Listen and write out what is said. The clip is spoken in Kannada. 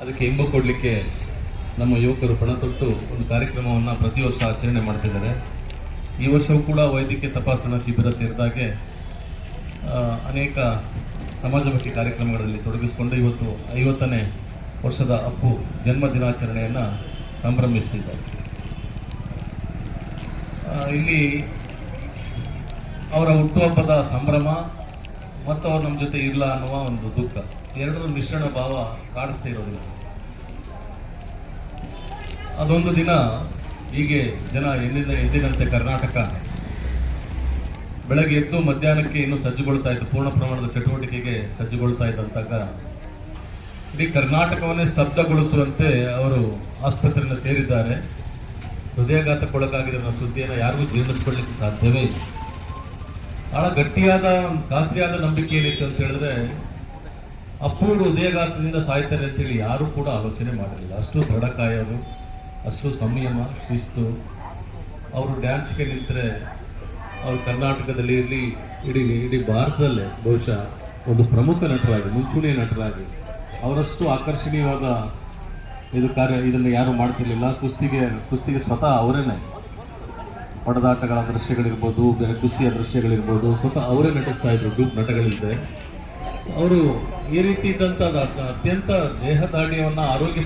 ಅದಕ್ಕೆ ಇಂಬು ಕೊಡಲಿಕ್ಕೆ ನಮ್ಮ ಯುವಕರು ಪಣ ತೊಟ್ಟು ಒಂದು ಕಾರ್ಯಕ್ರಮವನ್ನು ಪ್ರತಿ ವರ್ಷ ಆಚರಣೆ ಮಾಡ್ತಿದ್ದಾರೆ. ಈ ವರ್ಷವೂ ಕೂಡ ವೈದ್ಯಕೀಯ ತಪಾಸಣಾ ಶಿಬಿರ ಸೇರಿದಾಗೆ ಅನೇಕ ಸಮಾಜಮುಖಿ ಕಾರ್ಯಕ್ರಮಗಳಲ್ಲಿ ತೊಡಗಿಸಿಕೊಂಡು ಇವತ್ತು 50ನೇ ವರ್ಷದ ಅಪ್ಪು ಜನ್ಮ ದಿನಾಚರಣೆಯನ್ನು ಸಂಭ್ರಮಿಸ್ತಿದ್ದಾರೆ. ಇಲ್ಲಿ ಅವರ ಹುಟ್ಟುಹಬ್ಬದ ಸಂಭ್ರಮ ಮತ್ತು ಅವ್ರು ನಮ್ಮ ಜೊತೆ ಇಲ್ಲ ಅನ್ನುವ ಒಂದು ದುಃಖ, ಎರಡರ ಮಿಶ್ರಣ ಭಾವ ಕಾಡಿಸ್ತಾ ಇರೋದಿಲ್ಲ. ಅದೊಂದು ದಿನ ಹೀಗೆ ಜನ ಎಂದಿನಂತೆ ಕರ್ನಾಟಕ ಬೆಳಗ್ಗೆ ಎದ್ದು ಮಧ್ಯಾಹ್ನಕ್ಕೆ ಇನ್ನೂ ಸಜ್ಜುಗೊಳ್ತಾ ಇದ್ದು, ಪೂರ್ಣ ಪ್ರಮಾಣದ ಚಟುವಟಿಕೆಗೆ ಸಜ್ಜುಗೊಳ್ತಾ ಇದ್ದಂತಾಗ ಇಡೀ ಕರ್ನಾಟಕವನ್ನೇ ಸ್ತಬ್ಧಗೊಳಿಸುವಂತೆ ಅವರು ಆಸ್ಪತ್ರೆಯನ್ನು ಸೇರಿದ್ದಾರೆ. ಹೃದಯಾಘಾತಕ್ಕೊಳಗಾಗಿದ್ದ ಸುದ್ದಿಯನ್ನು ಯಾರಿಗೂ ಜೀರ್ಣಿಸ್ಕೊಳ್ಳಿಕ್ಕೆ ಸಾಧ್ಯವೇ ಇಲ್ಲ. ಬಹಳ ಗಟ್ಟಿಯಾದ ಖಾತ್ರಿಯಾದ ನಂಬಿಕೆ ಏನಿತ್ತು ಅಂತ ಹೇಳಿದ್ರೆ, ಅಪ್ಪು ಹೃದಯಾಘಾತದಿಂದ ಸಾಯ್ತಾರೆ ಅಂತೇಳಿ ಯಾರೂ ಕೂಡ ಆಲೋಚನೆ ಮಾಡಲಿಲ್ಲ. ಅಷ್ಟು ದೃಢಕಾಯರು, ಅಷ್ಟು ಸಂಯಮ, ಶಿಸ್ತು. ಅವರು ಡ್ಯಾನ್ಸ್ಗೆ ನಿಂತರೆ ಅವರು ಕರ್ನಾಟಕದಲ್ಲಿ ಇಡೀ ಭಾರತದಲ್ಲೇ ಬಹುಶಃ ಒಂದು ಪ್ರಮುಖ ನಟರಾಗಿ, ಮುಂಚೂಣಿ ನಟರಾಗಿ, ಅವರಷ್ಟು ಆಕರ್ಷಣೀಯವಾದ ಇದನ್ನು ಯಾರು ಮಾಡ್ತಿರ್ಲಿಲ್ಲ. ಕುಸ್ತಿಗೆ ಸ್ವತಃ ಅವರೇನೆ ಹೊಡೆದಾಟಗಳ ದೃಶ್ಯಗಳಿರ್ಬೋದು, ಬೇರೆ ಕುಸ್ತಿಯ ದೃಶ್ಯಗಳಿರ್ಬೋದು, ಸ್ವತಃ ಅವರೇ ನಟಿಸ್ತಾ ಇದ್ರು. ಗ್ರೂಪ್ ನಟಗಳಿಲ್ಲದೆ ಅವರು ಈ ರೀತಿ ಇದ್ದಂಥ ಅತ್ಯಂತ ದೇಹದಾಢ್ಯವನ್ನು ಆರೋಗ್ಯ